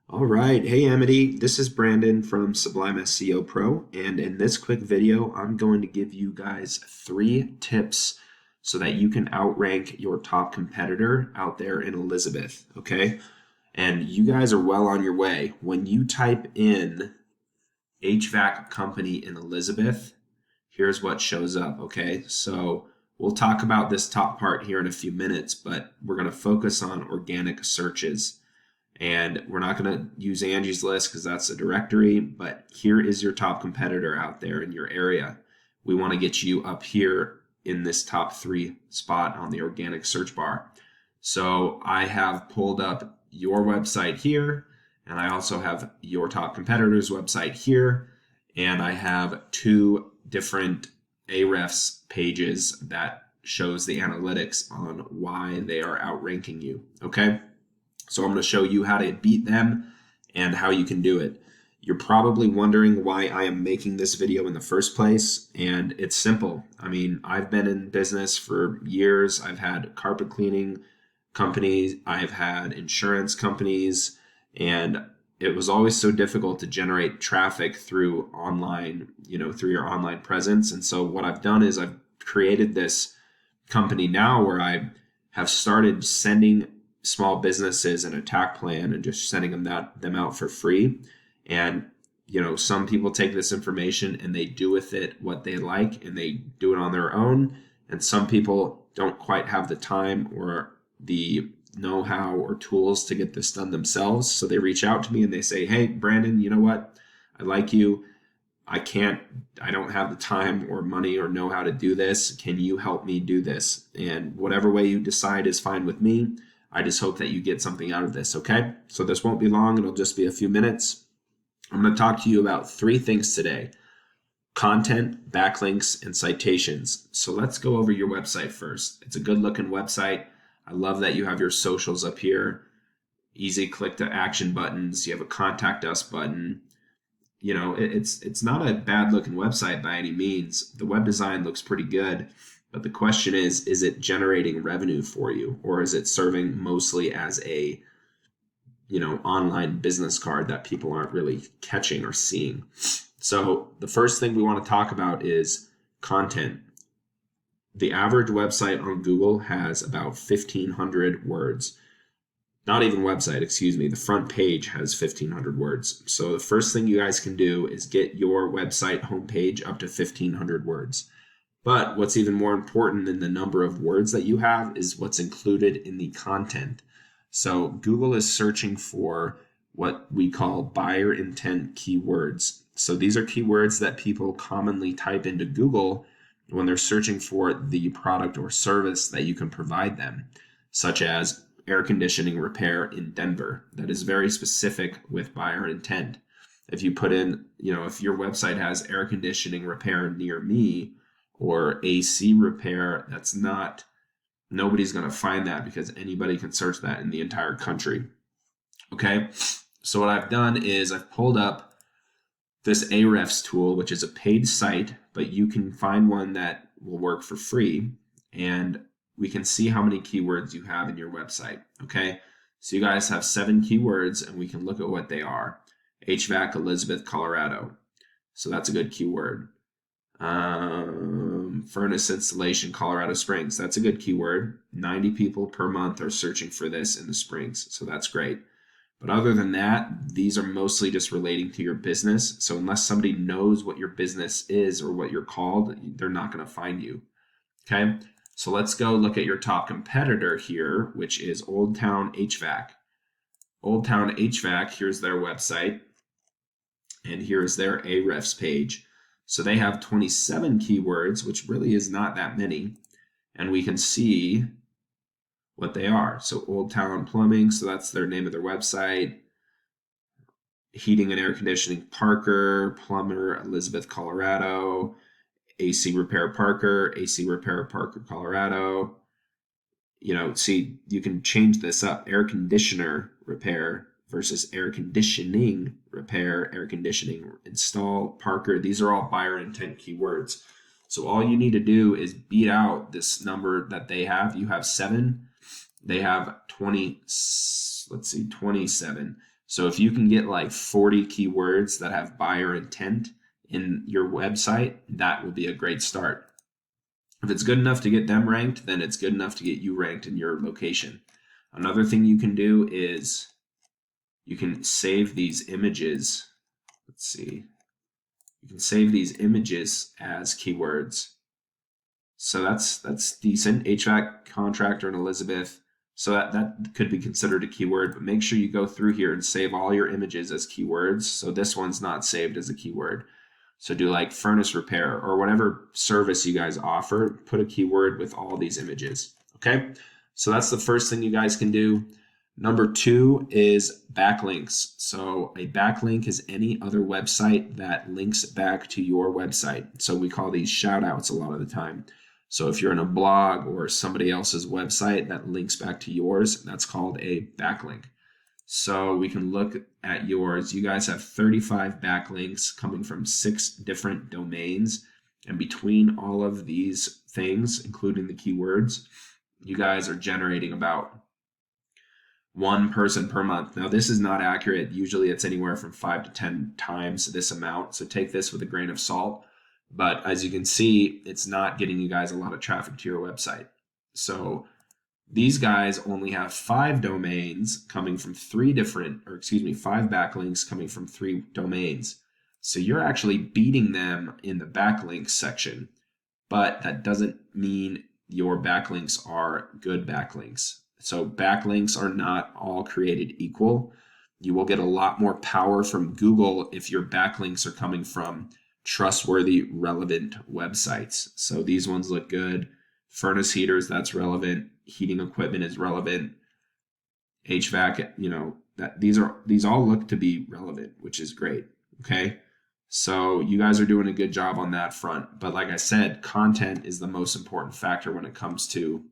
All right. Hey, Amity. This is Brandon from Sublime SEO Pro. And in this quick video, I'm going to give you guys 3 tips so that you can outrank your top competitor out there in Elizabeth. Okay. And you guys are well on your way. When you type in HVAC company in Elizabeth, here's what shows up. Okay. So we'll talk about this top part here in a few minutes, but we're going to focus on organic searches. And we're not going to use Angie's List because that's a directory, but here is your top competitor out there in your area. We want to get you up here in this top 3 spot on the organic search bar. So I have pulled up your website here, and I also have your top competitor's website here, and I have 2 different Ahrefs pages that shows the analytics on why they are outranking you. Okay. So I'm going to show you how to beat them and how you can do it. You're probably wondering why I am making this video in the first place, and it's simple. I mean, I've been in business for years. I've had carpet cleaning companies, I've had insurance companies, and it was always so difficult to generate traffic through online, through your online presence. And so what I've done is I've created this company now where I have started sending small businesses an attack plan and just sending them out for free. And some people take this information and they do with it what they like and they do it on their own. And some people don't quite have the time or the know-how or tools to get this done themselves. So they reach out to me and they say, "Hey, Brandon, you know what? I like you. I don't have the time or money or know how to do this. Can you help me do this?" And whatever way you decide is fine with me. I just hope that you get something out of this, okay? So this won't be long. It'll just be a few minutes. I'm going to talk to you about 3 things today: content, backlinks, and citations. So let's go over your website first. It's a good looking website. I love that you have your socials up here. Easy click to action buttons. You have a contact us button. It's not a bad looking website by any means. The web design looks pretty good. But the question is it generating revenue for you, or is it serving mostly as a, online business card that people aren't really catching or seeing? So the first thing we want to talk about is content. The average website on Google has about 1,500 words. Not even website, excuse me. The front page has 1,500 words. So the first thing you guys can do is get your website homepage up to 1,500 words. But what's even more important than the number of words that you have is what's included in the content. So Google is searching for what we call buyer intent keywords. So these are keywords that people commonly type into Google when they're searching for the product or service that you can provide them, such as air conditioning repair in Denver. That is very specific with buyer intent. If you put in, if your website has air conditioning repair near me, or AC repair, nobody's going to find that because anybody can search that in the entire country. Okay, so what I've done is I've pulled up this Ahrefs tool, which is a paid site, but you can find one that will work for free, and we can see how many keywords you have in your website. Okay, so you guys have 7 keywords, and we can look at what they are. HVAC Elizabeth, Colorado. So that's a good keyword. Furnace installation, Colorado Springs. That's a good keyword. 90 people per month are searching for this in the Springs, so that's great. But other than that, these are mostly just relating to your business. So unless somebody knows what your business is or what you're called, they're not going to find you. Okay, so let's go look at your top competitor here, which is Old Town HVAC. Old Town HVAC, here's their website, and here's their Ahrefs page. So they have 27 keywords, which really is not that many. And we can see what they are. So Old Town Plumbing, so that's their name of their website. Heating and air conditioning Parker, plumber Elizabeth, Colorado. AC repair Parker, Colorado. See, you can change this up. Air conditioner repair versus air conditioning repair, air conditioning install Parker. These are all buyer intent keywords. So all you need to do is beat out this number that they have. You have 7. They have 20. Let's see, 27. So if you can get like 40 keywords that have buyer intent in your website, that will be a great start. If it's good enough to get them ranked, then it's good enough to get you ranked in your location. Another thing you can do is you can save these images. Let's see. You can save these images as keywords. So that's decent. HVAC contractor in Elizabeth. So that could be considered a keyword, but make sure you go through here and save all your images as keywords. So this one's not saved as a keyword. So do like furnace repair or whatever service you guys offer, put a keyword with all these images. Okay, so that's the first thing you guys can do. Number 2 is backlinks. So a backlink is any other website that links back to your website. So we call these shout outs a lot of the time. So if you're in a blog or somebody else's website that links back to yours, that's called a backlink. So we can look at yours. You guys have 35 backlinks coming from 6 different domains. And between all of these things, including the keywords, you guys are generating about 1 person per month. Now, this is not accurate. Usually it's anywhere from 5 to 10 times this amount. So take this with a grain of salt. But as you can see, it's not getting you guys a lot of traffic to your website. So these guys only have 5 domains coming from 5 backlinks coming from 3 domains. So you're actually beating them in the backlinks section, but that doesn't mean your backlinks are good backlinks. So backlinks are not all created equal. You will get a lot more power from Google if your backlinks are coming from trustworthy, relevant websites. So these ones look good. Furnace heaters, that's relevant. Heating equipment is relevant. HVAC, these all look to be relevant, which is great. Okay. So you guys are doing a good job on that front. But like I said, content is the most important factor when it comes to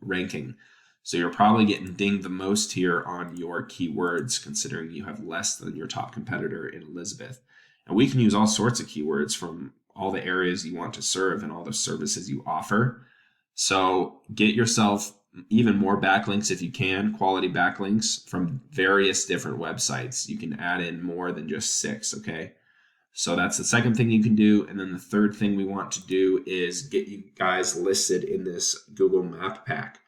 ranking. So you're probably getting dinged the most here on your keywords, considering you have less than your top competitor in Elizabeth. And we can use all sorts of keywords from all the areas you want to serve and all the services you offer. So get yourself even more backlinks if you can, quality backlinks from various different websites. You can add in more than just 6, okay? So that's the second thing you can do. And then the third thing we want to do is get you guys listed in this Google Map Pack.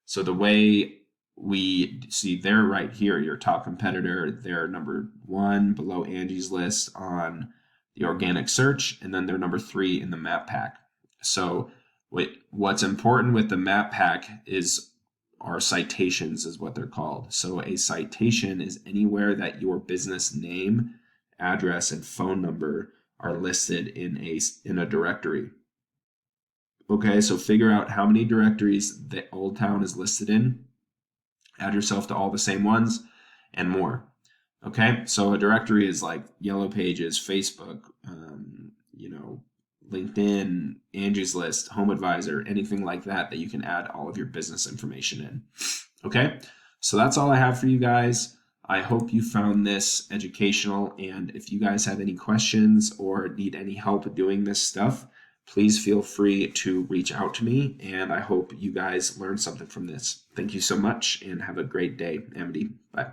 So the way we see, they're right here, your top competitor, they're number 1 below Angie's list on the organic search, and then they're number 3 in the Map Pack. So what's important with the Map Pack is our citations is what they're called. So a citation is anywhere that your business name, address, and phone number are listed in a directory. Okay, so figure out how many directories the Old Town is listed in. Add yourself to all the same ones and more. Okay, so a directory is like Yellow Pages, Facebook, LinkedIn, Angie's List, Home Advisor, anything like that you can add all of your business information in. Okay, so that's all I have for you guys. I hope you found this educational, and if you guys have any questions or need any help doing this stuff, please feel free to reach out to me, and I hope you guys learned something from this. Thank you so much, and have a great day, Amity. Bye.